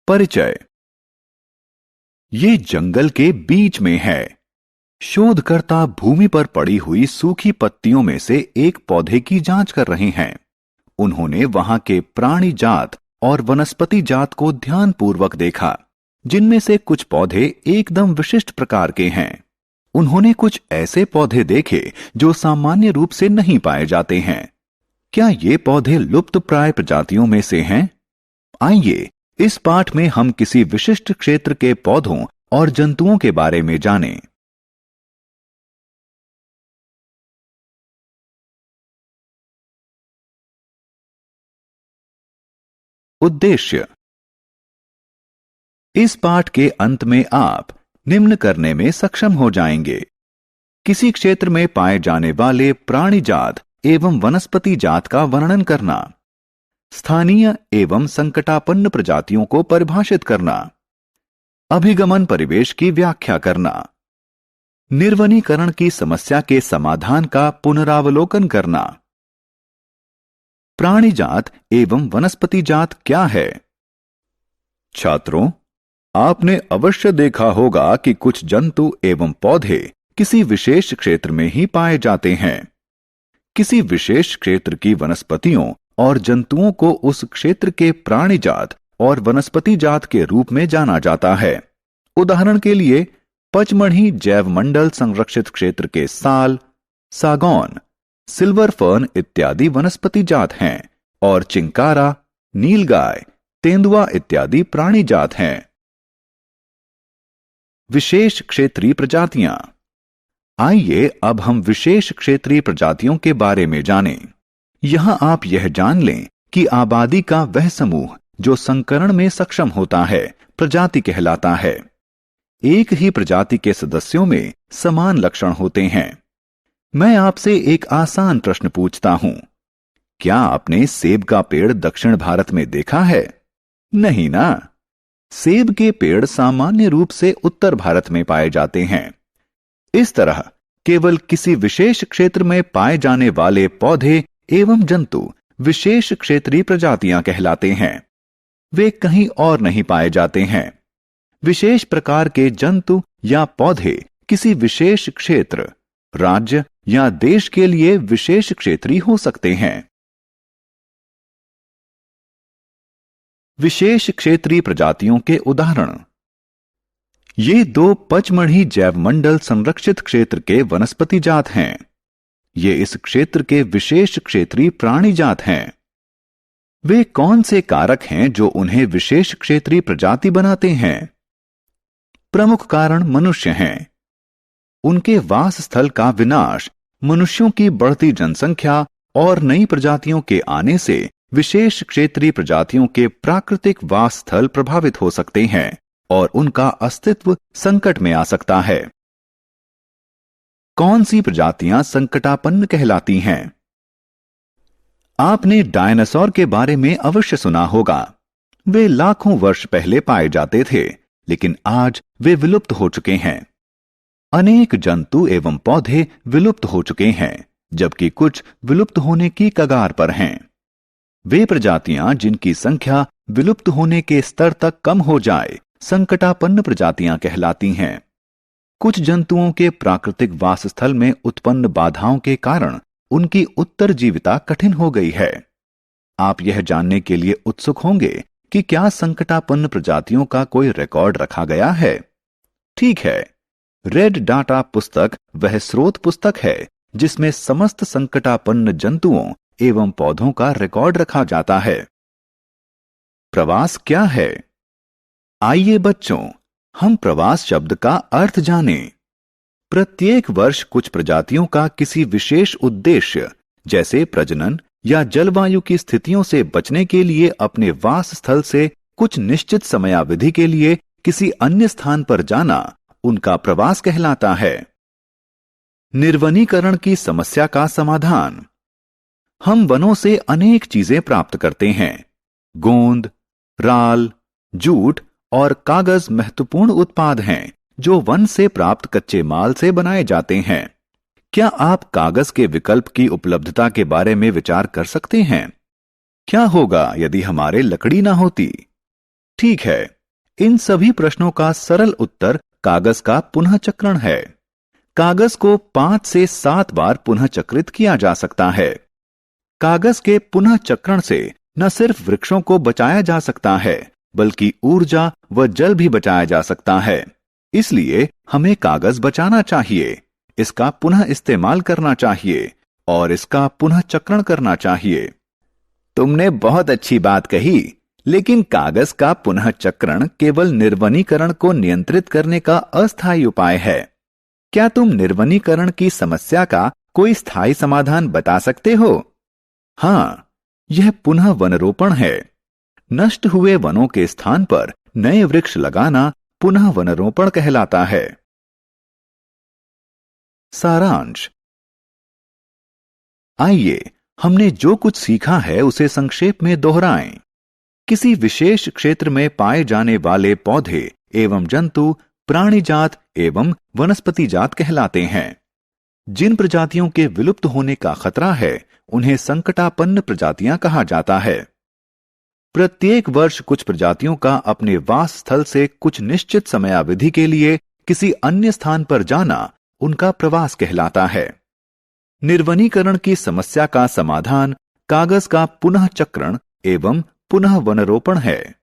परिचय। ये जंगल के बीच में है। शोधकर्ता भूमि पर पड़ी हुई सूखी पत्तियों में से एक पौधे की जांच कर रहे हैं। उन्होंने वहां के प्राणी जात और वनस्पति जात को ध्यानपूर्वक देखा, जिनमें से कुछ पौधे एकदम विशिष्ट प्रकार के हैं। उन्होंने कुछ ऐसे पौधे देखे जो सामान्य रूप से नहीं पाए जाते हैं। क्या ये पौधे लुप्तप्राय प्रजातियों में से हैं? आइए इस पाठ में हम किसी विशिष्ट क्षेत्र के पौधों और जंतुओं के बारे में जानें। उद्देश्य। इस पाठ के अंत में आप निम्न करने में सक्षम हो जाएंगे। किसी क्षेत्र में पाए जाने वाले प्राणी जात एवं वनस्पति जात का वर्णन करना, स्थानीय एवं संकटापन्न प्रजातियों को परिभाषित करना, अभिगमन परिवेश की व्याख्या करना, निर्वनीकरण की समस्या के समाधान का पुनरावलोकन करना। प्राणी जात एवं वनस्पति जात क्या है? छात्रों, आपने अवश्य देखा होगा कि कुछ जंतु एवं पौधे किसी विशेष क्षेत्र में ही पाए जाते हैं। किसी विशेष क्षेत्र की वनस्पतियों और जंतुओं को उस क्षेत्र के प्राणी जात और वनस्पति जात के रूप में जाना जाता है। उदाहरण के लिए पचमढ़ी जैवमंडल संरक्षित क्षेत्र के साल, सागौन, सिल्वर फर्न इत्यादि वनस्पति जात हैं और चिंकारा, नीलगाय, तेंदुआ इत्यादि प्राणी जात हैं। विशेष क्षेत्रीय प्रजातियां। आइए अब हम विशेष क्षेत्रीय प्रजातियों के बारे में जानें। यहां आप यह जान लें कि आबादी का वह समूह जो संकरण में सक्षम होता है प्रजाति कहलाता है। एक ही प्रजाति के सदस्यों में समान लक्षण होते हैं। मैं आपसे एक आसान प्रश्न पूछता हूं। क्या आपने सेब का पेड़ दक्षिण भारत में देखा है? नहीं ना। सेब के पेड़ सामान्य रूप से उत्तर भारत में पाए जाते हैं। इस तरह केवल किसी विशेष क्षेत्र में पाए जाने वाले पौधे एवं जंतु विशेष क्षेत्रीय प्रजातियां कहलाते हैं। वे कहीं और नहीं पाए जाते हैं। विशेष प्रकार के जंतु या पौधे किसी विशेष क्षेत्र, राज्य या देश के लिए विशेष क्षेत्रीय हो सकते हैं। विशेष क्षेत्रीय प्रजातियों के उदाहरण। ये दो पचमढ़ी जैवमंडल संरक्षित क्षेत्र के वनस्पति जात हैं। ये इस क्षेत्र के विशेष क्षेत्रीय प्राणी जात हैं। वे कौन से कारक हैं जो उन्हें विशेष क्षेत्रीय प्रजाति बनाते हैं? प्रमुख कारण मनुष्य हैं। उनके वास स्थल का विनाश, मनुष्यों की बढ़ती जनसंख्या और नई प्रजातियों के आने से विशेष क्षेत्रीय प्रजातियों के प्राकृतिक वास स्थल प्रभावित हो सकते हैं और उनका अस्तित्व संकट में आ सकता है। कौन सी प्रजातियां संकटापन्न कहलाती हैं? आपने डायनासोर के बारे में अवश्य सुना होगा। वे लाखों वर्ष पहले पाए जाते थे, लेकिन आज वे विलुप्त हो चुके हैं। अनेक जंतु एवं पौधे विलुप्त हो चुके हैं, जबकि कुछ विलुप्त होने की कगार पर हैं। वे प्रजातियां जिनकी संख्या विलुप्त होने के स्तर तक कम हो जाए संकटापन्न प्रजातियां कहलाती हैं। कुछ जंतुओं के प्राकृतिक वासस्थल में उत्पन्न बाधाओं के कारण उनकी उत्तरजीविता कठिन हो गई है। आप यह जानने के लिए उत्सुक होंगे कि क्या संकटापन्न प्रजातियों का कोई रिकॉर्ड रखा गया है? ठीक है, रेड डाटा पुस्तक वह स्रोत पुस्तक है जिसमें समस्त संकटापन्न जंतुओं एवं पौधों का रिकॉर्ड रखा जाता है। प्रवास क्या है? आइए बच्चों, हम प्रवास शब्द का अर्थ जानें। प्रत्येक वर्ष कुछ प्रजातियों का किसी विशेष उद्देश्य, जैसे प्रजनन या जलवायु की स्थितियों से बचने के लिए अपने वास स्थल से कुछ निश्चित समयावधि के लिए किसी अन्य स्थान पर जाना उनका प्रवास कहलाता है। निर्वनीकरण की समस्या का समाधान। हम वनों से अनेक चीजें प्राप्त करते हैं। गोंद, राल, जूट और कागज महत्वपूर्ण उत्पाद हैं जो वन से प्राप्त कच्चे माल से बनाए जाते हैं। क्या आप कागज के विकल्प की उपलब्धता के बारे में विचार कर सकते हैं? क्या होगा यदि हमारे लकड़ी ना होती? ठीक है, इन सभी प्रश्नों का सरल उत्तर कागज का पुनः चक्रण है। कागज को 5 से 7 बार पुनः चक्रित किया जा सकता है। कागज के पुनः चक्रण से न सिर्फ वृक्षों को बचाया जा सकता है, बल्कि ऊर्जा व जल भी बचाया जा सकता है। इसलिए हमें कागज बचाना चाहिए, इसका पुनः इस्तेमाल करना चाहिए और इसका पुनः चक्रण करना चाहिए। तुमने बहुत अच्छी बात कही, लेकिन कागज का पुनः चक्रण केवल निर्वनीकरण को नियंत्रित करने का अस्थायी उपाय है। क्या तुम निर्वनीकरण की समस्या का कोई स्थायी समाधान बता सकते हो? हाँ, यह पुनः वनरोपण है। नष्ट हुए वनों के स्थान पर नए वृक्ष लगाना पुनः वनरोपण कहलाता है। सारांश। आइए हमने जो कुछ सीखा है उसे संक्षेप में दोहराएं। किसी विशेष क्षेत्र में पाए जाने वाले पौधे एवं जंतु प्राणी जात एवं वनस्पति जात कहलाते हैं। जिन प्रजातियों के विलुप्त होने का खतरा है उन्हें संकटापन्न प्रजातियां कहा जाता है। प्रत्येक वर्ष कुछ प्रजातियों का अपने वास स्थल से कुछ निश्चित समयावधि के लिए किसी अन्य स्थान पर जाना उनका प्रवास कहलाता है। निर्वनीकरण की समस्या का समाधान कागज का पुनः चक्रण एवं पुनः वनरोपण है।